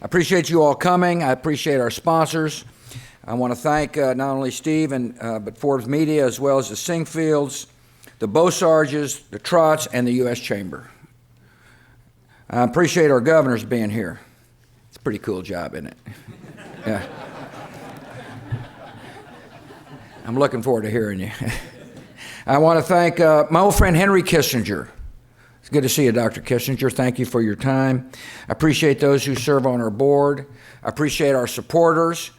I appreciate you all coming. I appreciate our sponsors. I want to thank not only Steve but Forbes Media, as well as the Singfields, the Beausarges, the Trotts, and the U.S. Chamber. I appreciate our governors being here. It's a pretty cool job, isn't it? Yeah. I'm looking forward to hearing you. I want to thank my old friend Henry Kissinger. It's good to see you, Dr. Kissinger. Thank you for your time. I appreciate those who serve on our board. I appreciate our supporters.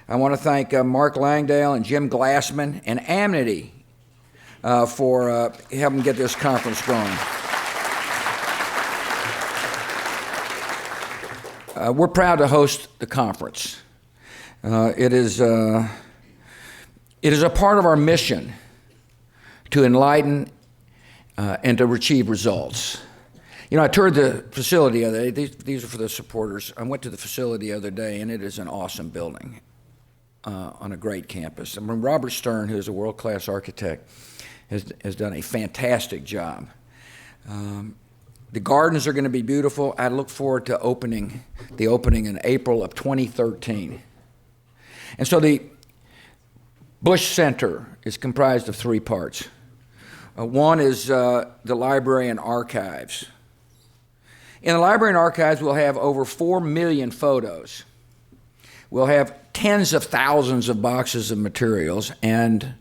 I want to thank Mark Langdale and Jim Glassman and Amity for helping get this conference going. We're proud to host the conference. It is a part of our mission to enlighten and to achieve results. You know, I toured the facility the other day. These are for the supporters. I went to the facility the other day, and it is an awesome building on a great campus. I mean, Robert Stern, who is a world-class architect, has done a fantastic job. The gardens are going to be beautiful. I look forward to the opening in April of 2013. And so the Bush Center is comprised of three parts. One is the library and archives. In the library and archives, we'll have over 4 million photos. We'll have tens of thousands of boxes of materials and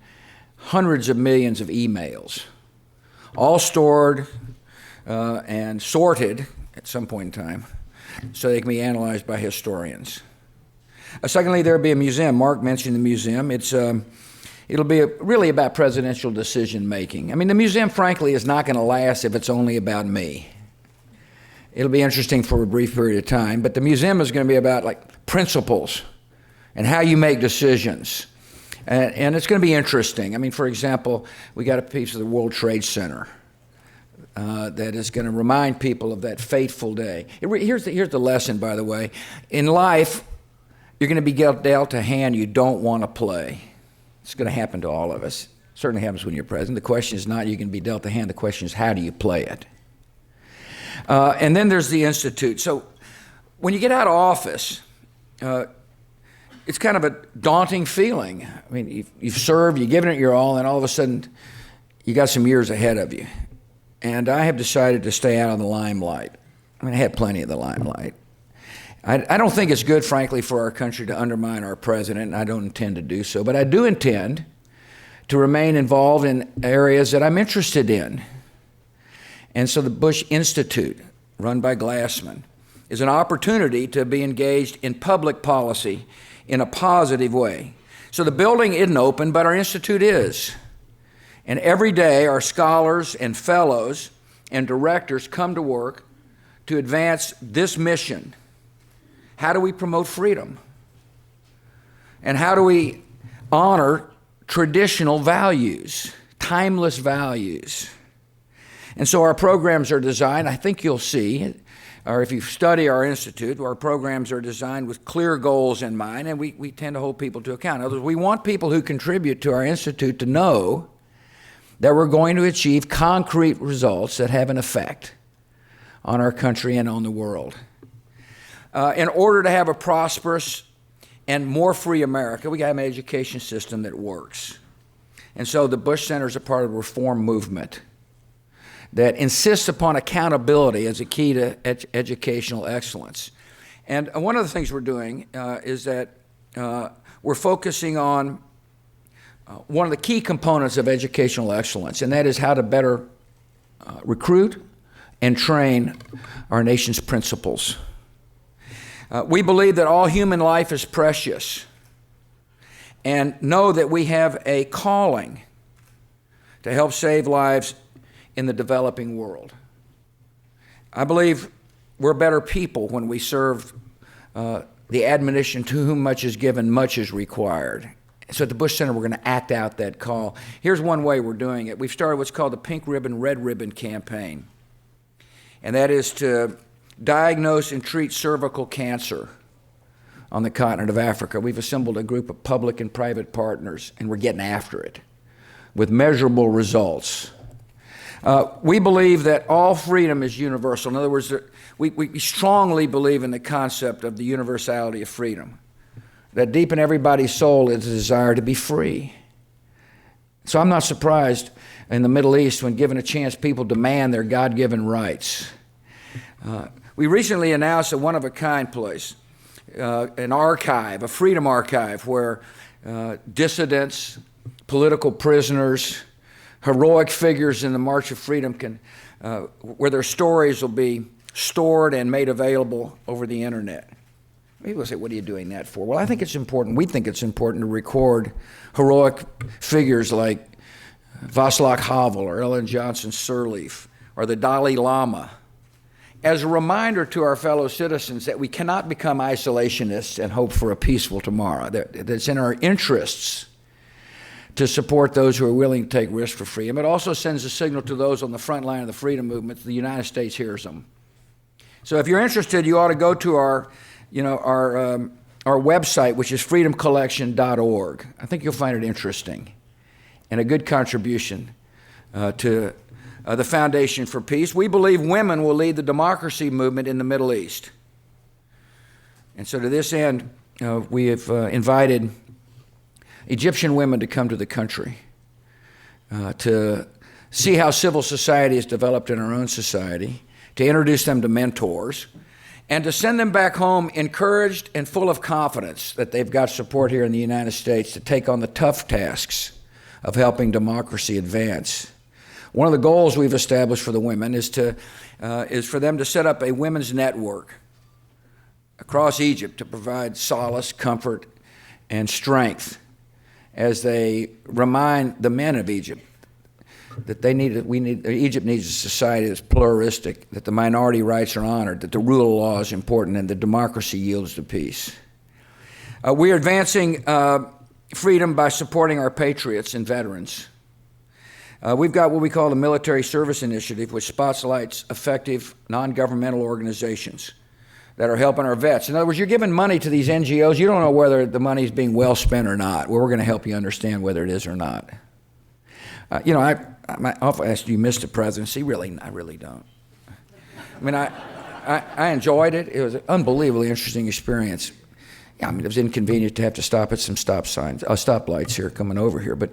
hundreds of millions of emails, all stored and sorted at some point in time so they can be analyzed by historians. Secondly, there'll be a museum. Mark mentioned the museum. It'll be really about presidential decision making. I mean, the museum, frankly, is not going to last if it's only about me. It'll be interesting for a brief period of time, but the museum is going to be about like principles and how you make decisions. And it's going to be interesting. I mean, for example, we got a piece of the World Trade Center that is going to remind people of that fateful day. Here's the lesson, by the way. In life, you're going to be dealt a hand you don't want to play. It's going to happen to all of us. It certainly happens when you're president. The question is not you can be dealt a hand. The question is how do you play it? And then there's the Institute. So when you get out of office, it's kind of a daunting feeling. I mean, you've served, you've given it your all, and all of a sudden you got some years ahead of you. And I have decided to stay out of the limelight. I mean, I had plenty of the limelight. I don't think it's good, frankly, for our country to undermine our president, and I don't intend to do so. But I do intend to remain involved in areas that I'm interested in. And so the Bush Institute, run by Glassman, is an opportunity to be engaged in public policy in a positive way. So the building isn't open, but our institute is. And every day our scholars and fellows and directors come to work to advance this mission. How do we promote freedom? And how do we honor traditional values, timeless values? And so our programs are designed, I think you'll see, or if you study our institute, our programs are designed with clear goals in mind, and we tend to hold people to account. In other words, we want people who contribute to our institute to know that we're going to achieve concrete results that have an effect on our country and on the world. In order to have a prosperous and more free America, we got to have an education system that works. And so the Bush Center is a part of the reform movement that insists upon accountability as a key to educational excellence. And one of the things we're doing is that we're focusing on one of the key components of educational excellence, and that is how to better recruit and train our nation's principals. We believe that all human life is precious and know that we have a calling to help save lives in the developing world. I believe we're better people when we serve the admonition, to whom much is given, much is required. So at the Bush Center, we're going to act out that call. Here's one way we're doing it. We've started what's called the Pink Ribbon, Red Ribbon campaign, and that is to diagnose and treat cervical cancer on the continent of Africa. We've assembled a group of public and private partners, and we're getting after it with measurable results. We believe that all freedom is universal. In other words, we strongly believe in the concept of the universality of freedom, that deep in everybody's soul is a desire to be free. So I'm not surprised in the Middle East when given a chance, people demand their God-given rights. We recently announced a one-of-a-kind place, an archive, a freedom archive, where dissidents, political prisoners, heroic figures in the March of Freedom can, where their stories will be stored and made available over the internet. People say, what are you doing that for? Well, I think it's important. We think it's important to record heroic figures like Václav Havel or Ellen Johnson Sirleaf or the Dalai Lama as a reminder to our fellow citizens that we cannot become isolationists and hope for a peaceful tomorrow, that it's in our interests to support those who are willing to take risks for freedom. It also sends a signal to those on the front line of the freedom movement that the United States hears them. So if you're interested, you ought to go to our website, which is freedomcollection.org. I think you'll find it interesting and a good contribution to the Foundation for Peace. We believe women will lead the democracy movement in the Middle East. And so to this end, we have invited Egyptian women to come to the country to see how civil society is developed in our own society, to introduce them to mentors, and to send them back home encouraged and full of confidence that they've got support here in the United States to take on the tough tasks of helping democracy advance. One of the goals we've established for the women is for them to set up a women's network across Egypt to provide solace, comfort, and strength as they remind the men of Egypt that Egypt needs a society that's pluralistic, that the minority rights are honored, that the rule of law is important, and that democracy yields to peace. We are advancing freedom by supporting our patriots and veterans. We've got what we call the Military Service Initiative, which spotlights effective non-governmental organizations that are helping our vets. In other words, you're giving money to these NGOs. You don't know whether the money is being well spent or not. Well, we're going to help you understand whether it is or not. I often ask, do you miss the presidency? Really, I really don't. I mean, I enjoyed it. It was an unbelievably interesting experience. Yeah, I mean, it was inconvenient to have to stop at some stoplights here coming over here, but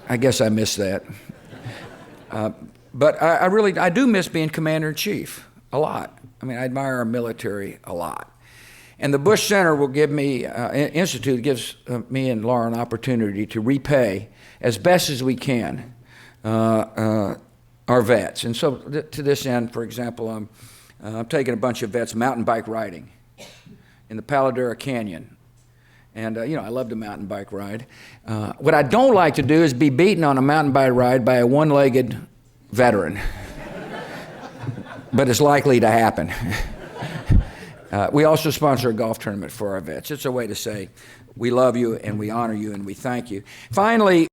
I guess I missed that. But I do miss being commander-in-chief a lot. I mean, I admire our military a lot. And the Bush Center will give me, Institute gives me and Laura an opportunity to repay as best as we can our vets. And so to this end, for example, I'm taking a bunch of vets mountain bike riding in the Paladera Canyon. And, I love to mountain bike ride. What I don't like to do is be beaten on a mountain bike ride by a one-legged veteran. But it's likely to happen. We also sponsor a golf tournament for our vets. It's a way to say we love you and we honor you and we thank you. Finally,